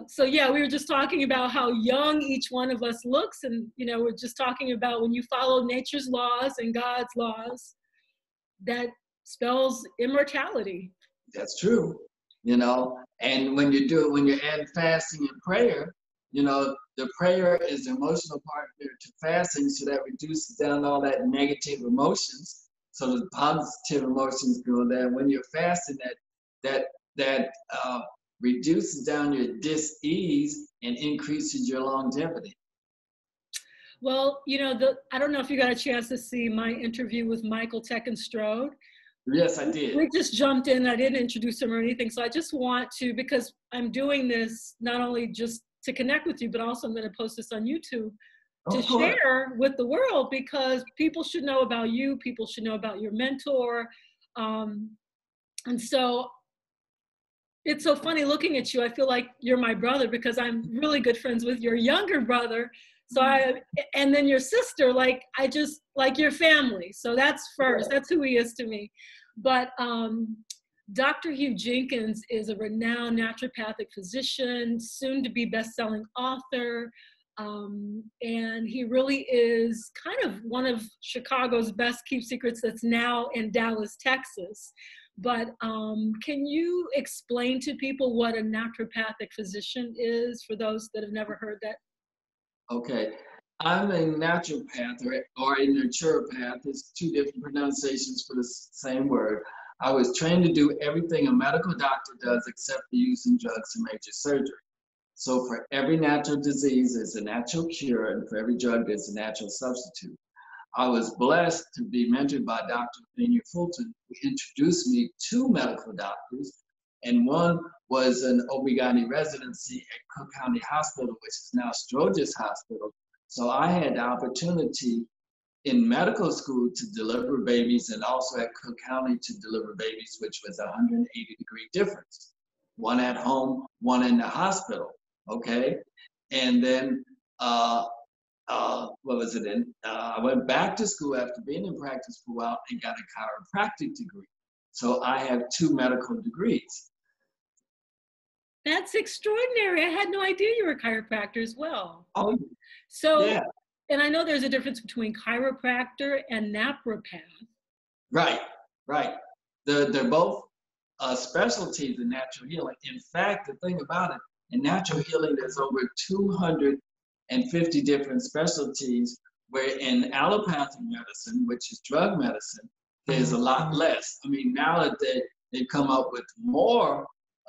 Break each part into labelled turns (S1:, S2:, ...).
S1: So yeah, we were just talking about how young each one of us looks, and we're just talking about when you follow nature's laws and God's laws, that spells immortality.
S2: That's true, and when you add fasting and prayer, the prayer is the emotional partner to fasting, so that reduces down all that negative emotions, so the positive emotions go there. When you're fasting, that reduces down your dis-ease and increases your longevity.
S1: Well, I don't know if you got a chance to see my interview with Michael Teckenstrode.
S2: Yes, I did.
S1: We just jumped in. I didn't introduce him or anything. So I just want to, because I'm doing this not only just to connect with you, but also I'm going to post this on YouTube to share with the world, because people should know about you. People should know about your mentor. And so it's so funny looking at you. I feel like you're my brother, because I'm really good friends with your younger brother. So and then your sister, I just like your family. So that's first. That's who he is to me. But Dr. Hugh Jenkins is a renowned naturopathic physician, soon to be best-selling author. And he really is kind of one of Chicago's best kept secrets that's now in Dallas, Texas. But can you explain to people what a naturopathic physician is, for those that have never heard that?
S2: Okay, I'm a naturopath or a naturopath. It's two different pronunciations for the same word. I was trained to do everything a medical doctor does except for using drugs and major surgery. So for every natural disease, there's a natural cure, and for every drug, there's a natural substitute. I was blessed to be mentored by Dr. Fulton, who introduced me to medical doctors, and one was an OB-GYN residency at Cook County Hospital, which is now Stroger's Hospital. So I had the opportunity in medical school to deliver babies, and also at Cook County to deliver babies, which was a 180-degree difference. One at home, one in the hospital, okay? And then, I went back to school after being in practice for a while and got a chiropractic degree. So I have 2 medical degrees.
S1: That's extraordinary. I had no idea you were a chiropractor as well.
S2: Oh,
S1: so,
S2: yeah.
S1: And I know there's a difference between chiropractor and naturopath.
S2: Right. They're both specialties in natural healing. In fact, the thing about it, in natural healing, there's over 250 different specialties, where in allopathic medicine, which is drug medicine, there's a lot less. I mean, now that they've come up with more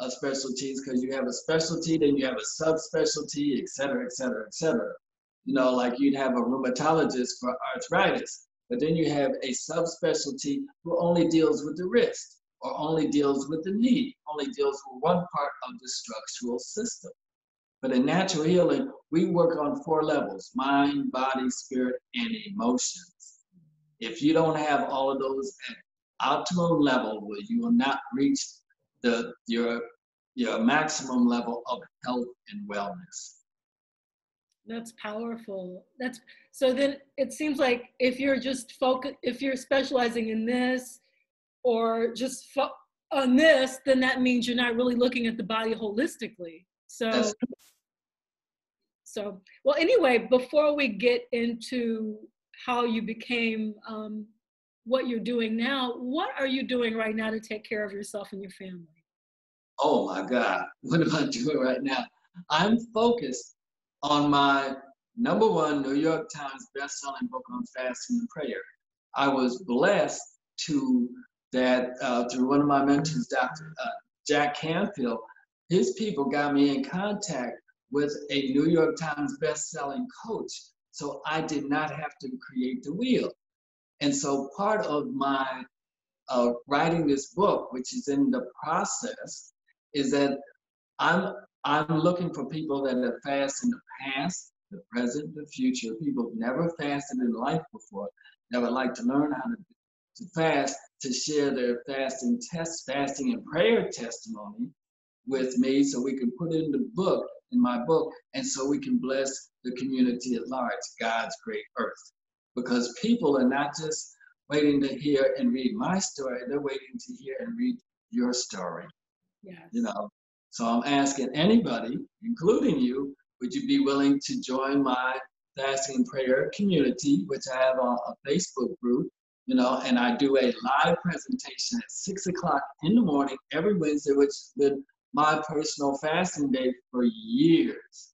S2: specialties, because you have a specialty, then you have a subspecialty, et cetera, et cetera, et cetera. Like you'd have a rheumatologist for arthritis, but then you have a subspecialty who only deals with the wrist, or only deals with the knee, only deals with one part of the structural system. But in natural healing, we work on 4 levels: mind, body, spirit, and emotions. If you don't have all of those at optimum level, you will not reach your maximum level of health and wellness.
S1: That's powerful. So then it seems like if you're just if you're specializing in this, or just on this, then that means you're not really looking at the body holistically. So well, anyway, before we get into how you became what you're doing now, what are you doing right now to take care of yourself and your family?
S2: Oh my God, what am I doing right now? I'm focused on my #1 New York Times best-selling book on fasting and prayer. I was blessed through one of my mentors, Dr. Jack Canfield. His people got me in contact with a New York Times best-selling coach, so I did not have to create the wheel. And so part of my writing this book, which is in the process, is that I'm looking for people that have fasted in the past, the present, the future, people who've never fasted in life before, that would like to learn how to fast, to share their fasting and prayer testimony with me, so we can put it in my book, and so we can bless the community at large, God's great earth. Because people are not just waiting to hear and read my story, they're waiting to hear and read your story.
S1: Yes.
S2: So I'm asking anybody, including you, would you be willing to join my fasting and prayer community, which I have a Facebook group, you know, and I do a live presentation at 6 o'clock in the morning every Wednesday, which has been my personal fasting day for years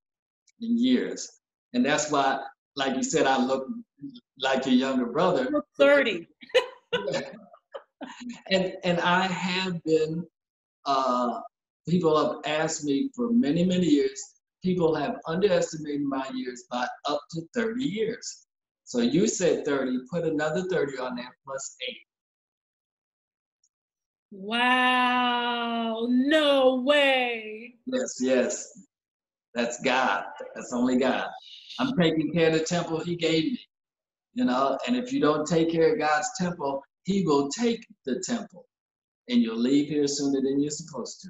S2: and years. And that's why, like you said, I look like your younger brother.
S1: You're 30.
S2: And I have been, people have asked me for many, many years, people have underestimated my years by up to 30 years. So you said 30, put another 30 on there plus 8.
S1: Wow, no way.
S2: Yes, yes. That's God. That's only God. I'm taking care of the temple he gave me, you know, and if you don't take care of God's temple, he will take the temple and you'll leave here sooner than you're supposed to.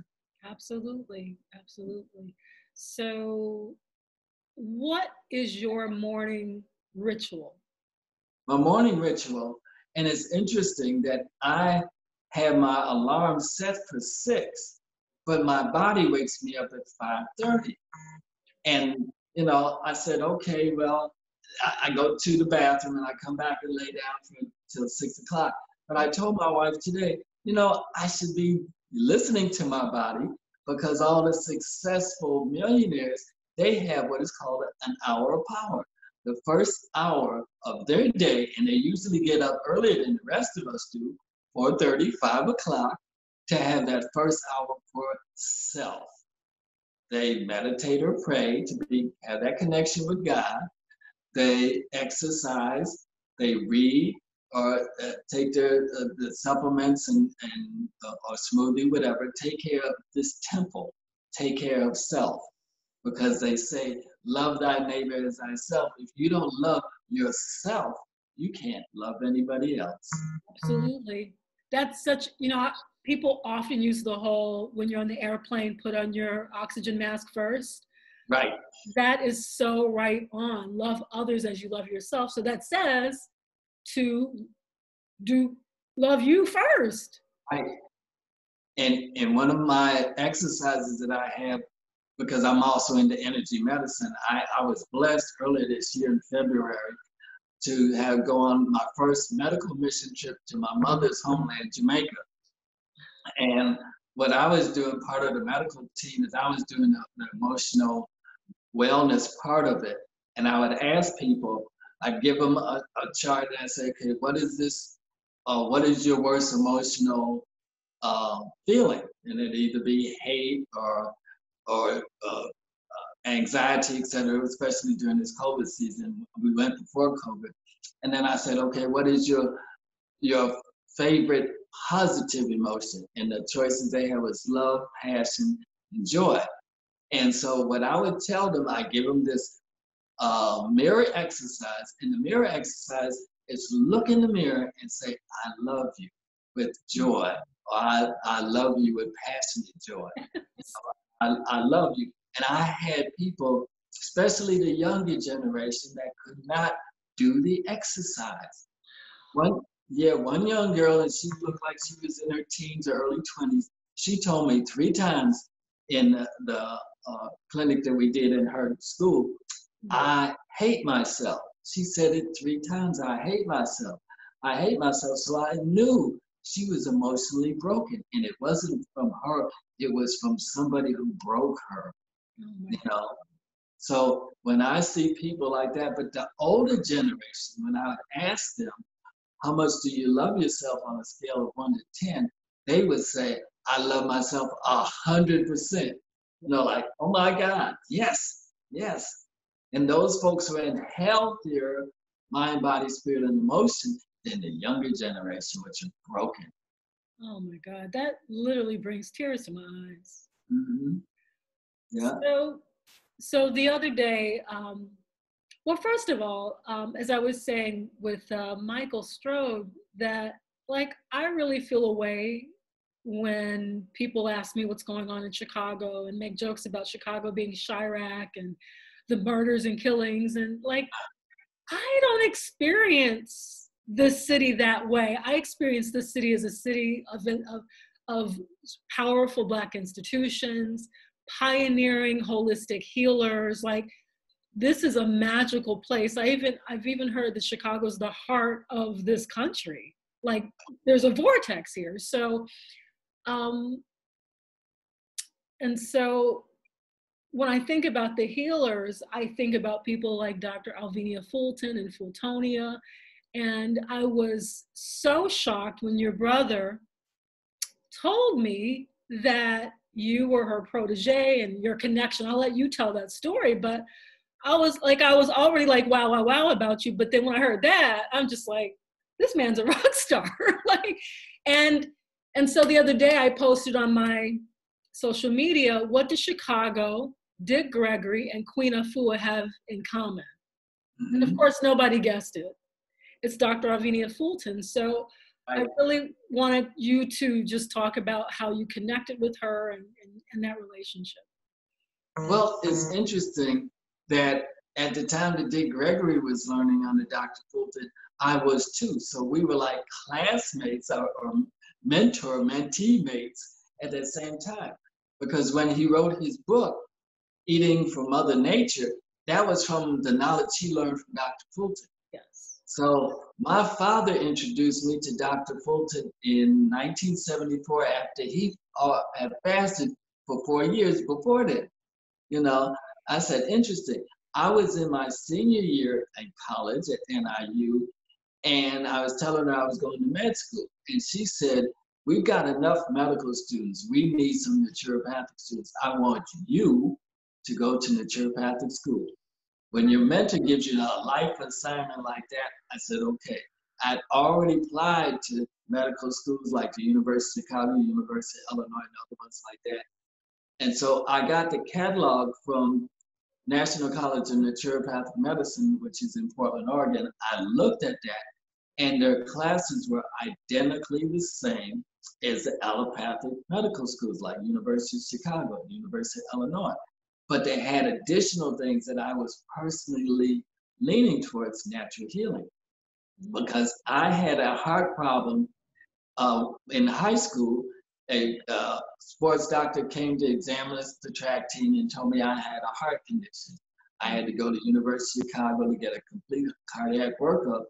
S1: Absolutely, absolutely. So what is your morning ritual?
S2: My morning ritual, and it's interesting that I have my alarm set for 6, but my body wakes me up at 5:30. And, you know, I said, okay, well, I go to the bathroom and I come back and lay down till 6 o'clock. But I told my wife today, you know, I should be listening to my body because all the successful millionaires, they have what is called an hour of power. The first hour of their day, and they usually get up earlier than the rest of us do, 4:30, 5 o'clock, to have that first hour for self. They meditate or pray to have that connection with God. They exercise, they read, or take the supplements and or smoothie, whatever. Take care of this temple. Take care of self. Because they say, love thy neighbor as thyself. If you don't love yourself, you can't love anybody else.
S1: Absolutely. That's such, you know, people often use the whole, when you're on the airplane, put on your oxygen mask first.
S2: Right.
S1: That is so right on. Love others as you love yourself. So that says to love you first.
S2: Right. And one of my exercises that I have, because I'm also into energy medicine, I was blessed earlier this year in February to have go on my first medical mission trip to my mother's homeland, Jamaica. And what I was doing, part of the medical team, is I was doing the emotional wellness part of it. And I would ask people, I'd give them a chart and I'd say, okay, what is this? What is your worst emotional feeling? And it'd either be hate or anxiety, et cetera, especially during this COVID season. We went before COVID. And then I said, okay, what is your favorite positive emotion? And the choices they had was love, passion, and joy. And so what I would tell them, I give them this mirror exercise. And the mirror exercise is look in the mirror and say, I love you with joy. Or I love you with passionate joy. I love you. And I had people, especially the younger generation, that could not do the exercise. One young girl, and she looked like she was in her teens or early 20s. She told me 3 times in the clinic that we did in her school, I hate myself. She said it 3 times, I hate myself. I hate myself. So I knew she was emotionally broken. And it wasn't from her, it was from somebody who broke her. You know? So when I see people like that, but the older generation, when I would ask them, how much do you love yourself on a scale of 1 to 10? They would say, I love myself 100%. You know, like, oh my God, yes, yes. And those folks are in healthier mind, body, spirit, and emotion than the younger generation, which are broken.
S1: Oh my God, that literally brings tears to my eyes.
S2: Mm-hmm. Yeah.
S1: So the other day, well, first of all, as I was saying with Michael Strode, that like I really feel a way when people ask me what's going on in Chicago and make jokes about Chicago being Chirac and the murders and killings. And like, I don't experience the city that way. I experience the city as a city of powerful Black institutions, pioneering holistic healers. Like, this is a magical place. I've even heard that Chicago's the heart of this country. Like, there's a vortex here. So, and so when I think about the healers, I think about people like Dr. Alvenia Fulton and Fultonia. And I was so shocked when your brother told me that you were her protege and your connection. I'll let you tell that story, but I was already like, wow, wow, wow about you. But then when I heard that, I'm just like, this man's a rock star. Like, and so the other day I posted on my social media, what does Chicago, Dick Gregory, and Queen Afua have in common? Mm-hmm. And of course, nobody guessed it. It's Dr. Alvenia Fulton. So I really wanted you to just talk about how you connected with her and that relationship.
S2: Well, it's interesting that at the time that Dick Gregory was learning under Dr. Fulton, I was too. So we were like classmates or mentee mates at that same time. Because when he wrote his book, Eating from Mother Nature, that was from the knowledge he learned from Dr. Fulton.
S1: Yes.
S2: So my father introduced me to Dr. Fulton in 1974 after he had fasted for 4 years before that. You know, I said, interesting. I was in my senior year in college at NIU, and I was telling her I was going to med school. And she said, we've got enough medical students. We need some naturopathic students. I want you to go to naturopathic school. When your mentor gives you a life assignment like that, I said, okay. I'd already applied to medical schools like the University of Chicago, University of Illinois, and other ones like that. And so I got the catalog from National College of Naturopathic Medicine, which is in Portland, Oregon. I looked at that, and their classes were identically the same as the allopathic medical schools like University of Chicago, University of Illinois. But they had additional things that I was personally leaning towards natural healing, because I had a heart problem in high school. A sports doctor came to examine the track team and told me I had a heart condition. I had to go to University of Chicago to get a complete cardiac workup,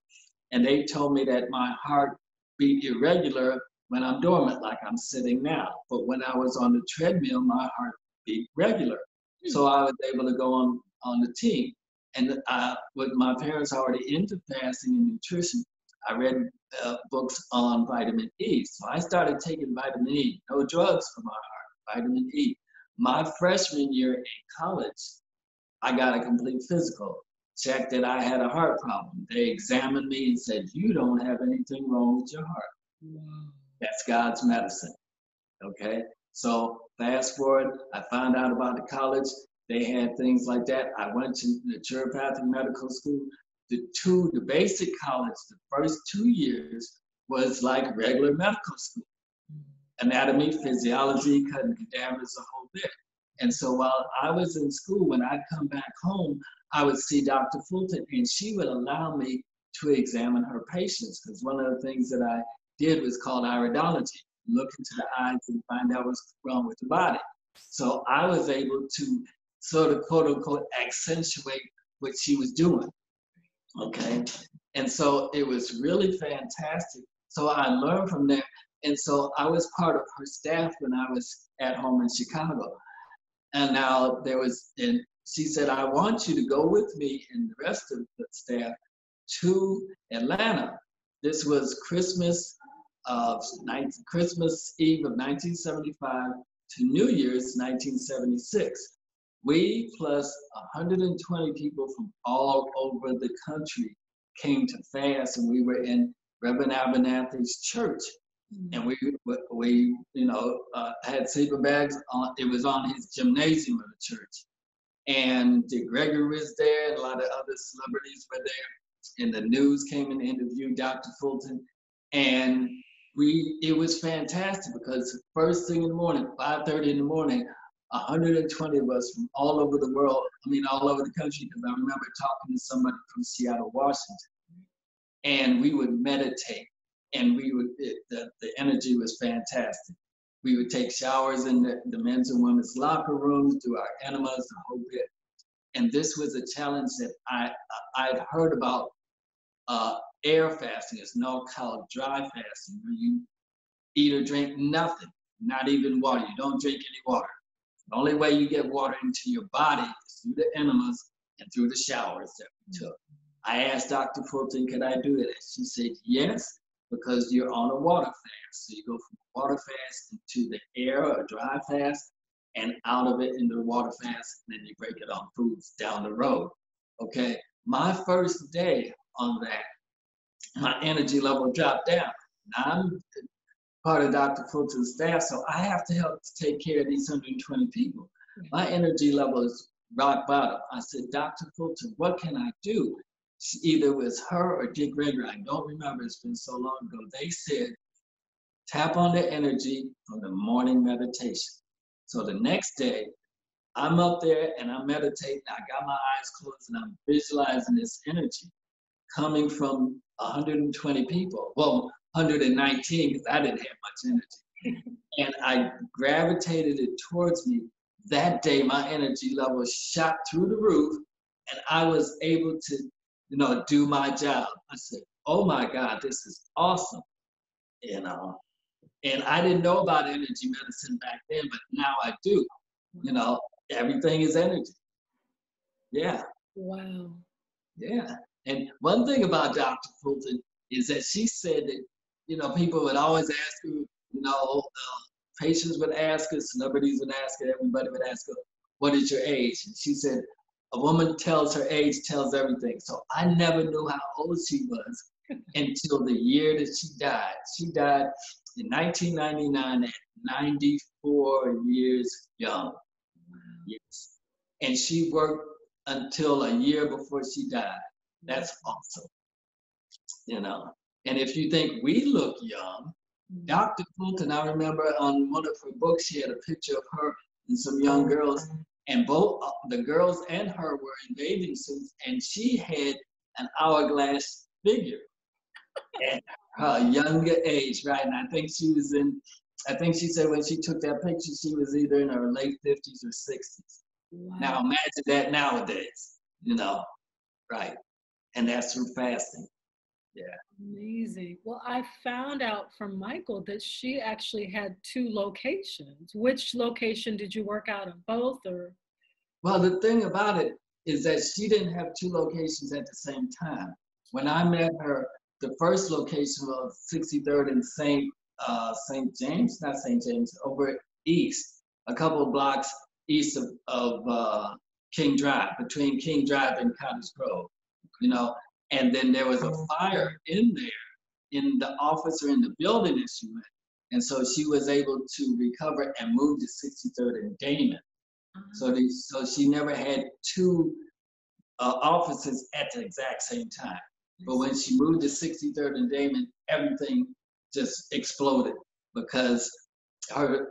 S2: and they told me that my heart beat irregular when I'm dormant, like I'm sitting now. But when I was on the treadmill, my heart beat regular. So I was able to go on the team. And with my parents already into fasting and nutrition, I read books on vitamin E. So I started taking vitamin E, no drugs for my heart, vitamin E. My freshman year in college, I got a complete physical, checked that I had a heart problem. They examined me and said, you don't have anything wrong with your heart. Wow. That's God's medicine, okay? So fast forward, I found out about the college. They had things like that. I went to naturopathic medical school. The basic college, the first 2 years was like regular medical school. Anatomy, physiology, cutting cadavers, the whole bit. And so while I was in school, when I'd come back home, I would see Dr. Fulton, and she would allow me to examine her patients, because one of the things that I did was called iridology. Look into the eyes and find out what's wrong with the body. So I was able to sort of, quote unquote, accentuate what she was doing, okay? And so it was really fantastic. So I learned from there. And so I was part of her staff when I was at home in Chicago. And now and she said, I want you to go with me and the rest of the staff to Atlanta. This was Christmas Eve of 1975 to New Year's 1976. We plus 120 people from all over the country came to fast, and we were in Reverend Abernathy's church. And we had sleeping bags on. It was on his gymnasium of the church. And Dick Gregory was there, and a lot of other celebrities were there. And the news came and interviewed Dr. Fulton. And it was fantastic, because first thing in the morning, 5:30 in the morning, 120 of us from all over the world, all over the country, because I remember talking to somebody from Seattle, Washington. And we would meditate, and the energy was fantastic. We would take showers in the men's and women's locker rooms, do our enemas, the whole bit. And this was a challenge that I'd heard about air fasting. It's now called dry fasting, where you eat or drink nothing, not even water. You don't drink any water. The only way you get water into your body is through the enemas and through the showers that we took. I asked Dr. Fulton, could I do it? She said, yes, because you're on a water fast. So you go from water fast into the air or dry fast and out of it into the water fast, and then you break it on foods down the road. Okay, my first day on that, my energy level dropped down. Now I'm part of Dr. Fulton's staff, so I have to help to take care of these 120 people. My energy level is rock bottom. I said, Dr. Fulton, what can I do? Either it was her or Dick Gregory, I don't remember, it's been so long ago. They said, tap on the energy from the morning meditation. So the next day, I'm up there and I'm meditating, I got my eyes closed and I'm visualizing this energy coming from 120 people. Well, 119, because I didn't have much energy. And I gravitated it towards me. That day, my energy level shot through the roof and I was able to, do my job. I said, oh my God, this is awesome, And I didn't know about energy medicine back then, but now I do. Everything is energy. Yeah.
S1: Wow.
S2: Yeah. And one thing about Dr. Fulton is that she said that, people would always ask her, patients would ask her, celebrities would ask her, everybody would ask her, what is your age? And she said, a woman tells her age, tells everything. So I never knew how old she was until the year that she died. She died in 1999 at 94 years young. Yes. And she worked until a year before she died. That's awesome. And if you think we look young, Dr. Fulton, I remember on one of her books, she had a picture of her and some young girls, and both the girls and her were in bathing suits, and she had an hourglass figure at her younger age, right? And I think she said when she took that picture, she was either in her late 50s or 60s. Wow. Now imagine that nowadays, right? And that's through fasting. Yeah.
S1: Amazing. Well, I found out from Michael that she actually had 2 locations. Which location did you work out of? Both or?
S2: Well, the thing about it is that she didn't have 2 locations at the same time. When I met her, the first location was 63rd and St. James, not St. James, over east, a couple of blocks east of King Drive, between King Drive and Cottage Grove, And then there was a fire in there, in the office or in the building that she went. And so she was able to recover and move to 63rd and Damon. So she never had 2 offices at the exact same time. But when she moved to 63rd and Damon, everything just exploded because her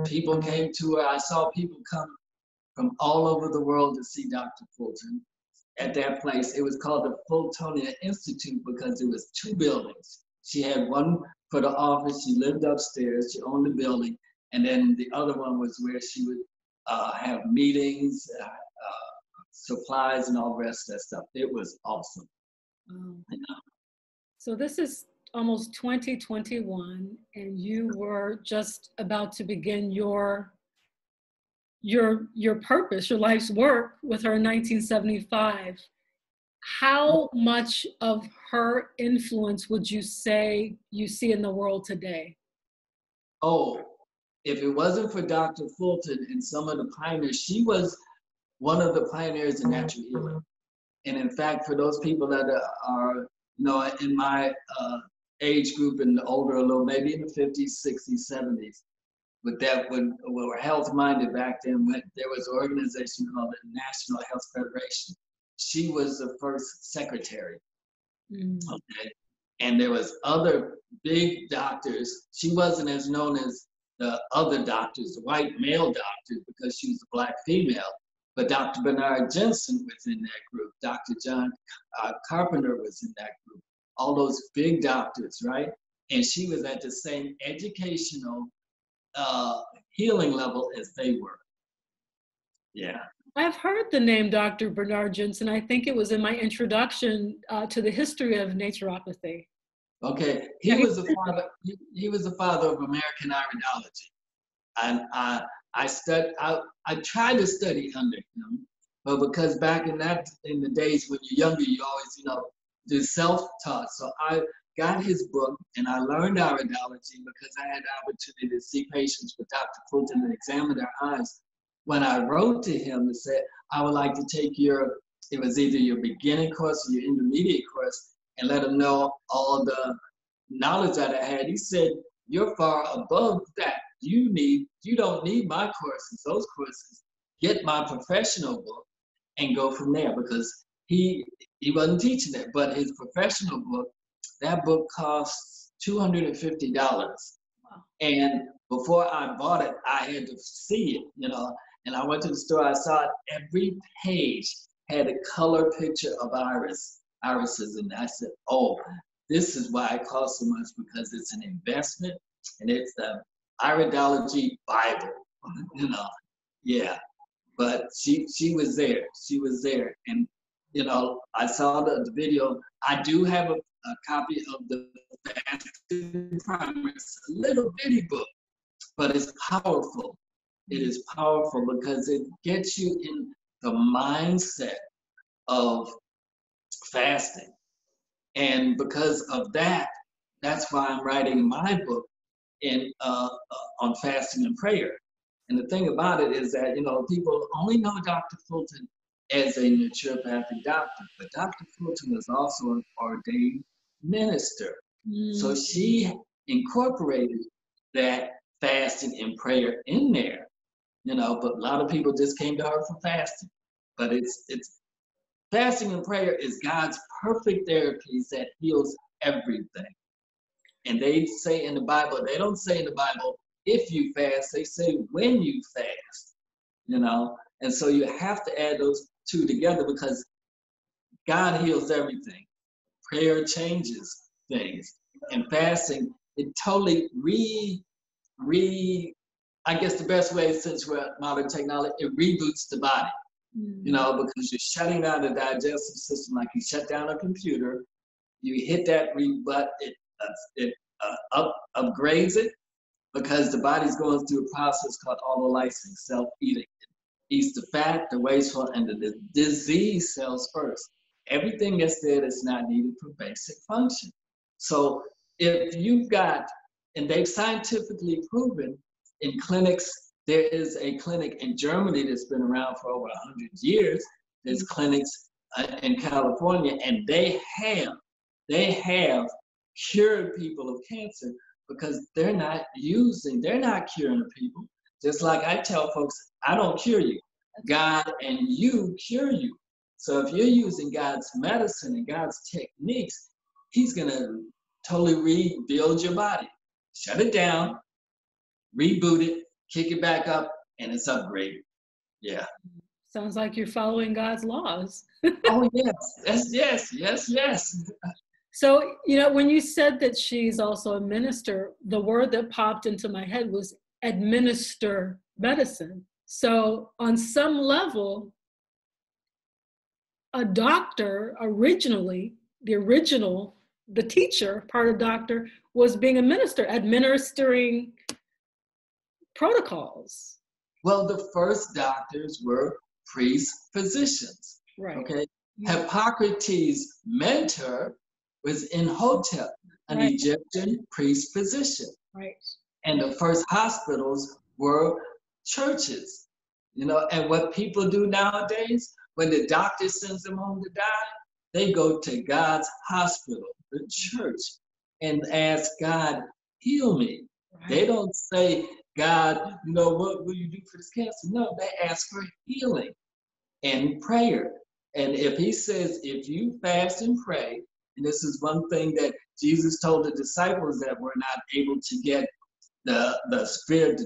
S2: people came to her. I saw people come from all over the world to see Dr. Fulton. At that place, it was called the Fultonia Institute because it was 2 buildings. She had one for the office. She lived upstairs. She owned the building. And then the other one was where she would have meetings, supplies, and all the rest of that stuff. It was awesome.
S1: So this is almost 2021, and you were just about to begin your purpose, your life's work with her in 1975. How much of her influence would you say you see in the world today?
S2: Oh, if it wasn't for Dr. Fulton and some of the pioneers, she was one of the pioneers in natural healing. And in fact, for those people that are in my age group and older a little, maybe in the 50s, 60s, 70s, but that when we were health-minded back then, there was an organization called the National Health Federation. She was the first secretary. Okay, and there was other big doctors. She wasn't as known as the other doctors, the white male doctors, because she was a Black female. But Dr. Bernard Jensen was in that group. Dr. John Carpenter was in that group. All those big doctors, right? And she was at the same educational healing level as they were. Yeah.
S1: I've heard the name Dr. Bernard Jensen. I think it was in my introduction to the history of naturopathy.
S2: Okay, he was the father. He was the father of American iridology, and I tried to study under him, but because back in the days when you're younger, you always do self-taught. So I got his book and I learned iridology because I had the opportunity to see patients with Dr. Fulton and examine their eyes. When I wrote to him and said, I would like to take it was either your beginning course or your intermediate course, and let him know all the knowledge that I had, he said, you're far above that. You don't need my courses, those courses. Get my professional book and go from there, because he wasn't teaching it, but his professional book, that book costs $250. Wow. And before I bought it, I had to see it, and I went to the store, I saw it, every page had a color picture of irises, and I said, oh, this is why it costs so much, because it's an investment, and it's the Ironology Bible, yeah. But she was there, and I saw the video. I do have a copy of the Fasting Primer. It's a little bitty book, but it's powerful. It is powerful because it gets you in the mindset of fasting. And because of that, that's why I'm writing my book on fasting and prayer. And the thing about it is that, people only know Dr. Fulton as a naturopathic doctor, but Dr. Fulton is also an ordained minister. So she incorporated that fasting and prayer in there, but a lot of people just came to her for fasting. But it's fasting and prayer is God's perfect therapies that heals everything. And they say in the Bible, they don't say in the Bible, if you fast, they say when you fast, And so you have to add those two together, because God heals everything. Prayer changes things. And fasting, it totally I guess the best way, since we're at modern technology, it reboots the body. Because you're shutting down the digestive system like you shut down a computer. You hit that reboot, it upgrades it, because the body's going through a process called autolysis, self-eating. It eats the fat, the wasteful, and the disease cells first. Everything that's there that's not needed for basic function. So if you've got, and they've scientifically proven in clinics, there is a clinic in Germany that's been around for over 100 years. There's clinics in California, and they have cured people of cancer, because they're not curing the people. Just like I tell folks, I don't cure you. God and you cure you. So if you're using God's medicine and God's techniques, he's gonna totally rebuild your body. Shut it down, reboot it, kick it back up, and it's upgraded. Yeah.
S1: Sounds like you're following God's laws.
S2: Oh, yes.
S1: So, when you said that she's also a minister, the word that popped into my head was administer medicine. So on some level, a doctor originally, the teacher part of doctor was being a minister, administering protocols.
S2: Well, the first doctors were priests, physicians.
S1: Right.
S2: Okay. Hippocrates' mentor was Imhotep, an Egyptian priest physician.
S1: Right.
S2: And the first hospitals were churches. And what people do nowadays, when the doctor sends them home to die, they go to God's hospital, the church, and ask God, heal me. Right. They don't say, God, what will you do for this cancer? No, they ask for healing and prayer. And if he says, if you fast and pray, and this is one thing that Jesus told the disciples that were not able to get the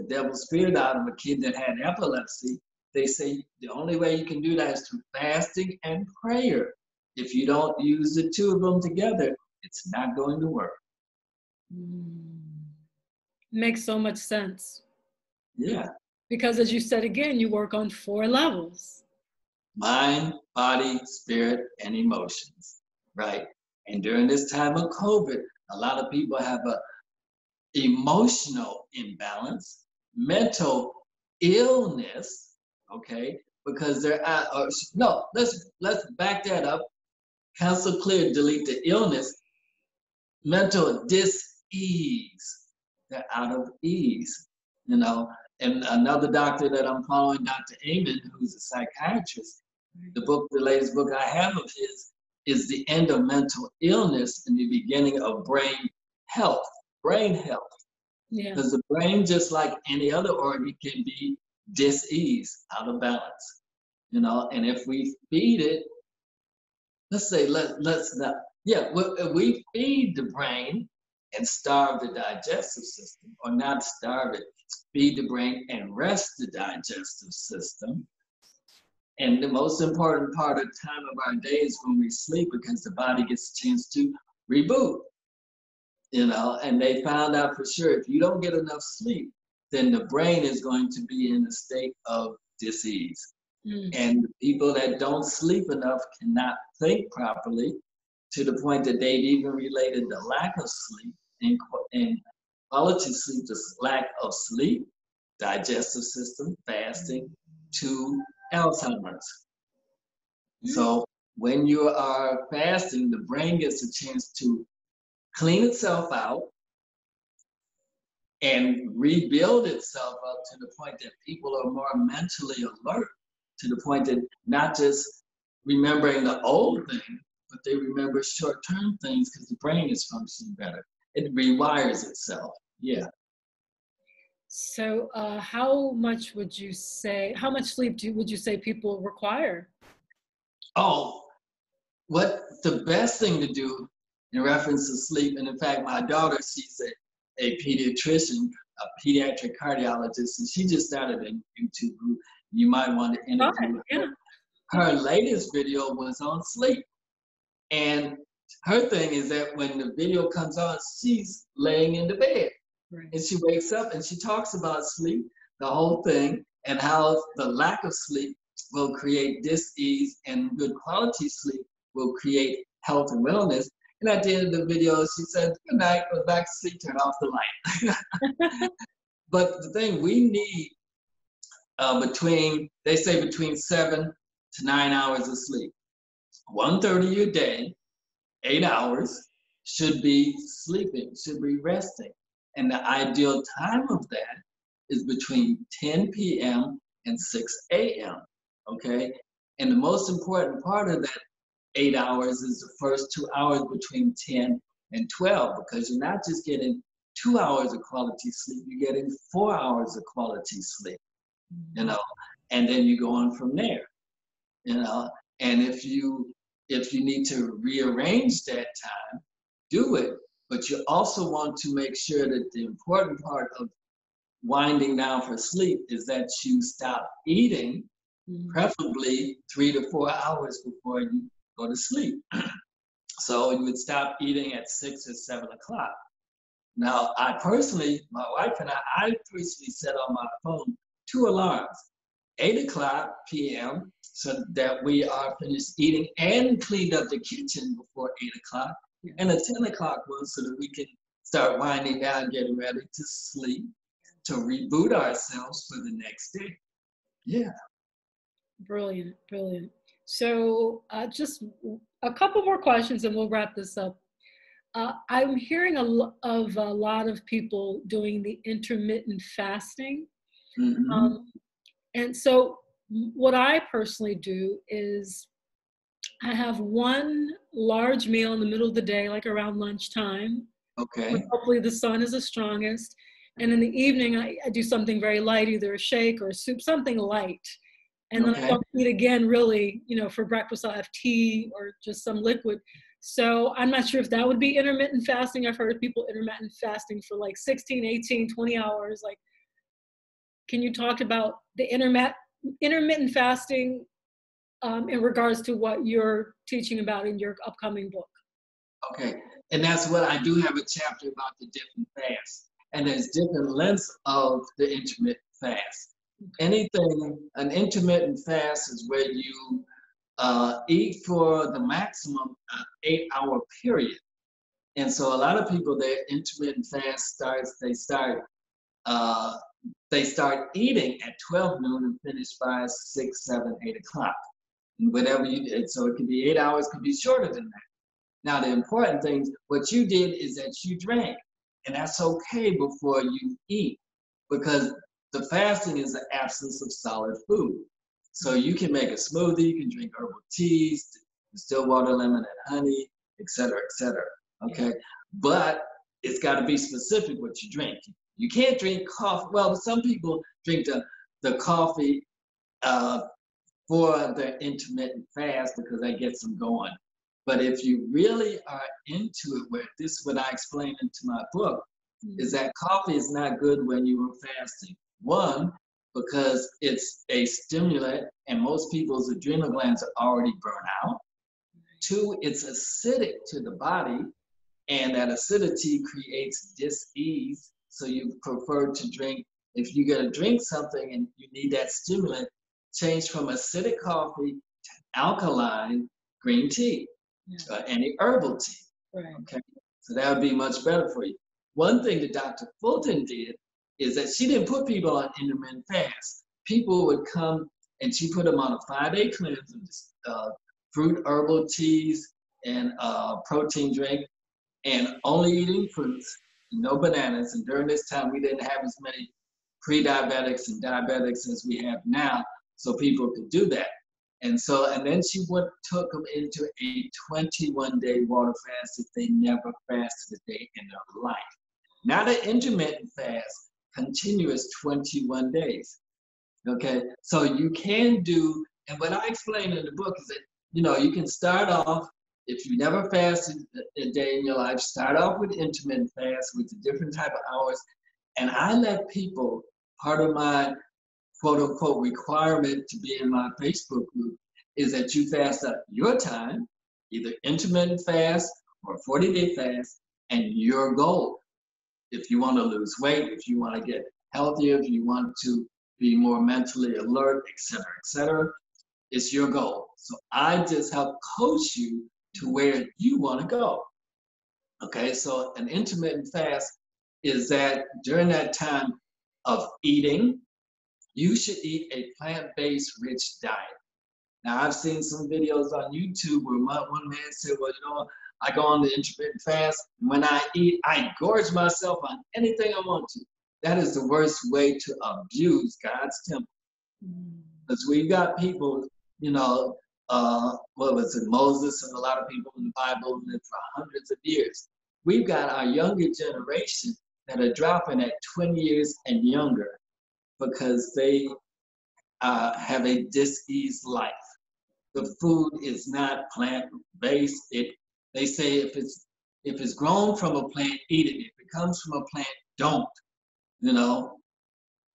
S2: devil's spirit out of a kid that had epilepsy, they say the only way you can do that is through fasting and prayer. If you don't use the two of them together, it's not going to work.
S1: Makes so much sense.
S2: Yeah.
S1: Because as you said again, you work on 4 levels.
S2: Mind, body, spirit, and emotions, right? And during this time of COVID, a lot of people have a emotional imbalance, mental illness, okay? Because they're at, no, let's back that up. Cancel, clear, delete the illness. Mental dis-ease. They're out of ease, you know. And another doctor that I'm following, Dr. Amen, who's a psychiatrist, the latest book I have of his is The End of Mental Illness and the Beginning of Brain Health. Brain health.
S1: Yeah.
S2: Because the brain, just like any other organ, can be dis-ease, out of balance, you know. And if we feed it, let's say, let's not, yeah, we feed the brain and starve the digestive system, or not starve it, feed the brain and rest the digestive system. And the most important part of time of our day is when we sleep, because the body gets a chance to reboot, you know. And they found out for sure, if you don't get enough sleep, then the brain is going to be in a state of disease. And the people that don't sleep enough cannot think properly, to the point that they've even related the lack of sleep and quality sleep, the lack of sleep, digestive system, fasting, to Alzheimer's. So when you are fasting, the brain gets a chance to clean itself out and rebuild itself up to the point that people are more mentally alert, to the point that not just remembering the old thing, but they remember short-term things because the brain is functioning better. It rewires itself. Yeah.
S1: So how much sleep would you say people require?
S2: Oh, what the best thing to do in reference to sleep, and in fact, my daughter, she's a pediatrician, a pediatric cardiologist, and she just started a YouTube group. You might want to interview her. Her latest video was on sleep. And her thing is that when the video comes on, she's laying in the bed. Right. And she wakes up and she talks about sleep, the whole thing, and how the lack of sleep will create dis-ease, and good quality sleep will create health and wellness. And at the end of the video, she said, good night, go back to sleep, turn off the light. But the thing, we need they say between 7 to 9 hours of sleep. 1:30 a day, 8 hours should be sleeping, should be resting. And the ideal time of that is between 10 p.m. and 6 a.m., okay? And the most important part of that 8 hours is the first 2 hours between 10 and 12, because you're not just getting 2 hours of quality sleep, you're getting 4 hours of quality sleep, you know? And then you go on from there, you know? And if you need to rearrange that time, do it. But you also want to make sure that the important part of winding down for sleep is that you stop eating, preferably 3 to 4 hours before you go to sleep. So you would stop eating at 6 or 7 o'clock. Now, my wife and I personally set on my phone 2 alarms. 8 o'clock p.m. so that we are finished eating and cleaned up the kitchen before 8 o'clock, and a 10 o'clock one so that we can start winding down, getting ready to sleep, to reboot ourselves for the next day. Yeah.
S1: Brilliant, brilliant. So just a couple more questions and we'll wrap this up. I'm hearing of a lot of people doing the intermittent fasting. And so what I personally do is I have one large meal in the middle of the day, like around lunchtime.
S2: Okay.
S1: Hopefully the sun is the strongest. And in the evening, I do something very light, either a shake or a soup, something light. And then I don't eat again, really, for breakfast, I'll have tea or just some liquid. So I'm not sure if that would be intermittent fasting. I've heard of people intermittent fasting for like 16, 18, 20 hours. Like, can you talk about the intermittent fasting in regards to what you're teaching about in your upcoming book?
S2: Okay, and that's what I do have a chapter about, the different fasts. And there's different lengths of the intermittent fast. An intermittent fast is where you eat for the maximum 8-hour period. And so a lot of people, their intermittent fast starts, they start eating at 12 noon and finish by 6, 7, 8 o'clock. Whatever you did. So it could be 8 hours, could be shorter than that. Now, the important thing, what you did is that you drank, and that's okay before you eat, because the fasting is the absence of solid food. So you can make a smoothie, you can drink herbal teas, distilled water, lemon, and honey, et cetera, okay? But it's got to be specific what you drink. You can't drink coffee. Well, some people drink the coffee for the intermittent fast because that gets them going. But if you really are into it, where this is what I explain into my book, is that coffee is not good when you are fasting. One, because it's a stimulant and most people's adrenal glands are already burnt out. Two, it's acidic to the body, and that acidity creates dis-ease. So you prefer to drink, if you're gonna drink something and you need that stimulant, change from acidic coffee to alkaline green tea, any herbal tea. Okay, so that would be much better for you. One thing that Dr. Fulton did is that she didn't put people on intermittent fast. People would come and she put them on a 5-day cleanse of fruit herbal teas and protein drink, and only eating fruits, no bananas. And during this time, we didn't have as many pre-diabetics and diabetics as we have now, so people could do that. And then she took them into a 21-day water fast if they never fasted a day in their life. Not an intermittent fast, continuous 21 days. Okay, so you can do, and what I explain in the book is that, you can start off, if you never fasted a day in your life, start off with intermittent fast with a different type of hours. And I let people, part of my quote unquote requirement to be in my Facebook group is that you fast at your time, either intermittent fast or 40-day fast, and your goal. If you want to lose weight, if you want to get healthier, if you want to be more mentally alert, et cetera, it's your goal. So I just help coach you to where you want to go. Okay, so an intermittent fast is that during that time of eating, you should eat a plant-based rich diet. Now, I've seen some videos on YouTube where one man said, well, I go on the intermittent fast, and when I eat, I gorge myself on anything I want to. That is the worst way to abuse God's temple. Because we've got people, what was it, Moses and a lot of people in the Bible lived for hundreds of years. We've got our younger generation that are dropping at 20 years and younger because they have a dis-ease life. The food is not plant-based. They say if it's grown from a plant, eat it. If it comes from a plant, don't.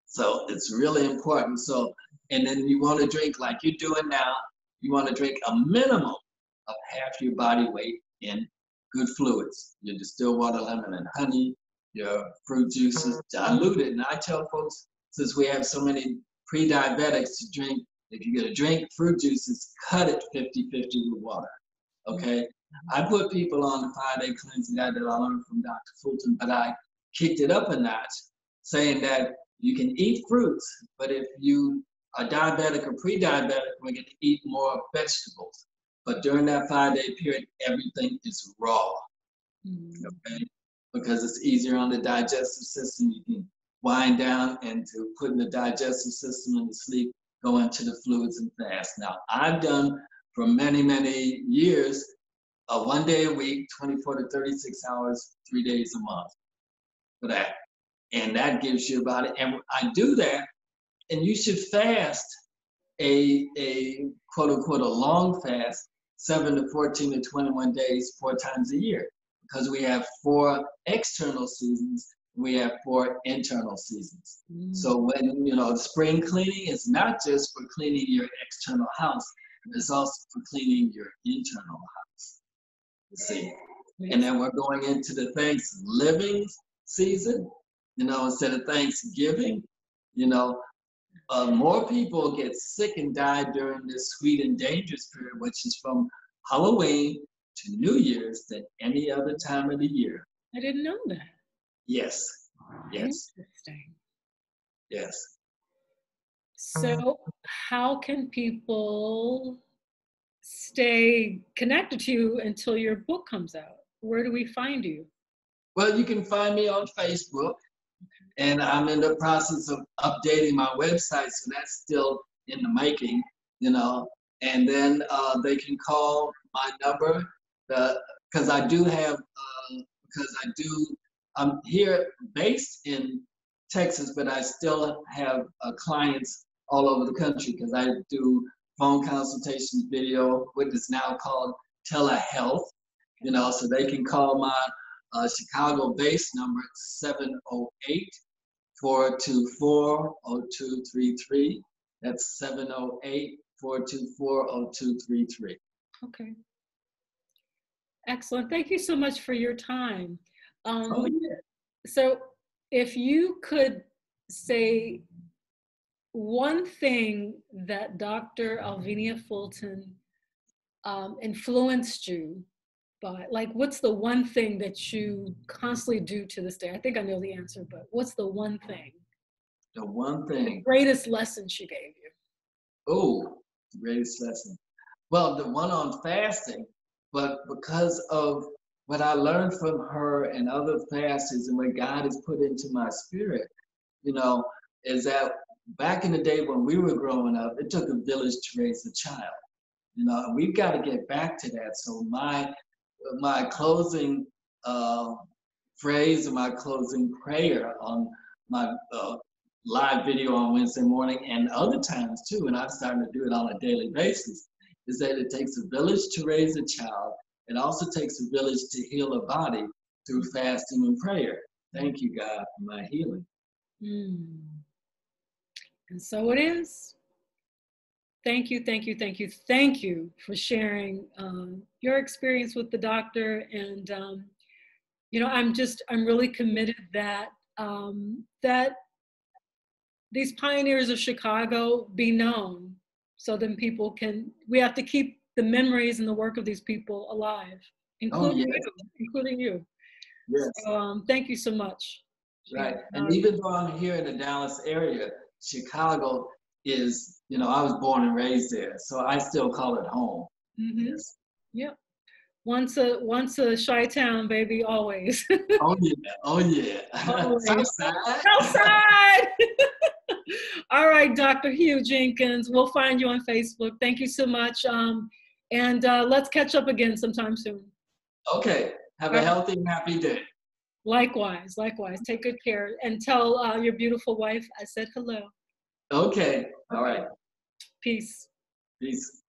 S2: So it's really important. So, and then you want to drink like you're doing now. You want to drink a minimum of half your body weight in good fluids. Your distilled water, lemon, and honey, your fruit juices, diluted. And I tell folks, since we have so many pre-diabetics, to drink, if you're going to drink fruit juices, cut it 50-50 with water. Okay? I put people on the 5-day cleansing diet that I learned from Dr. Fulton, but I kicked it up a notch, saying that you can eat fruits, but if you are diabetic or pre-diabetic, we're going to eat more vegetables. But during that 5-day period, everything is raw, okay? Because it's easier on the digestive system. You can wind down and to put in the digestive system into sleep, go into the fluids and fast. Now, I've done for many, many years, 1 day a week, 24 to 36 hours, 3 days a month for that. And that gives you about it. And I do that, and you should fast a quote unquote a long fast, 7 to 14 to 21 days, 4 times a year, because we have 4 external seasons, we have 4 internal seasons. So when spring cleaning is not just for cleaning your external house, it's also for cleaning your internal house. You see, and then we're going into the Thanksgiving season. Instead of Thanksgiving, You know, more people get sick and die during this sweet and dangerous period, which is from Halloween to New Year's, than any other time of the year.
S1: I didn't know that.
S2: Yes. Yes.
S1: Interesting.
S2: Yes.
S1: So how can people stay connected to you until your book comes out? Where do we find you?
S2: Well, you can find me on Facebook, and I'm in the process of updating my website, so that's still in the making, you know. And then they can call my number, because I do have, I'm here based in Texas, but I still have clients all over the country because I do phone consultations, video, what is now called telehealth, you know, so they can call my Chicago-based number, 708-424-0233. That's 708-424-0233.
S1: Okay. Excellent. Thank you so much for your time. So if you could say one thing that Dr. Alvinia Fulton influenced you by, like, what's the one thing that you constantly do to this day? I think I know the answer, but what's the one thing?
S2: The one thing.
S1: The greatest lesson she gave you.
S2: Oh, the greatest lesson. Well, the one on fasting, but because of what I learned from her and other fasters and what God has put into my spirit, you know, is that back in the day when we were growing up, it took a village to raise a child. You know, and we've got to get back to that. So my closing phrase or my closing prayer on my live video on Wednesday morning and other times too, and I'm starting to do it on a daily basis, is that it takes a village to raise a child. It also takes a village to heal a body through fasting and prayer. Thank you, God, for my healing.
S1: And so it is. Thank you, thank you, thank you, thank you for sharing your experience with the doctor. And, you know, I'm really committed that, that these pioneers of Chicago be known, so then people can, we have to keep the memories and the work of these people alive, including you.
S2: Yes.
S1: So, thank you so much.
S2: Right. And even though I'm here in the Dallas area, Chicago is, you know, I was born and raised there, so I still call it home. Yes.
S1: Yep. Once a Chi-town, baby, always.
S2: Oh yeah. Southside.
S1: Southside. All right, Dr. Hugh Jenkins. We'll find you on Facebook. Thank you so much. And let's catch up again sometime soon.
S2: Okay. Have a healthy and happy day.
S1: Likewise. Take good care. And tell your beautiful wife I said hello.
S2: Okay. All right.
S1: Peace.
S2: Peace.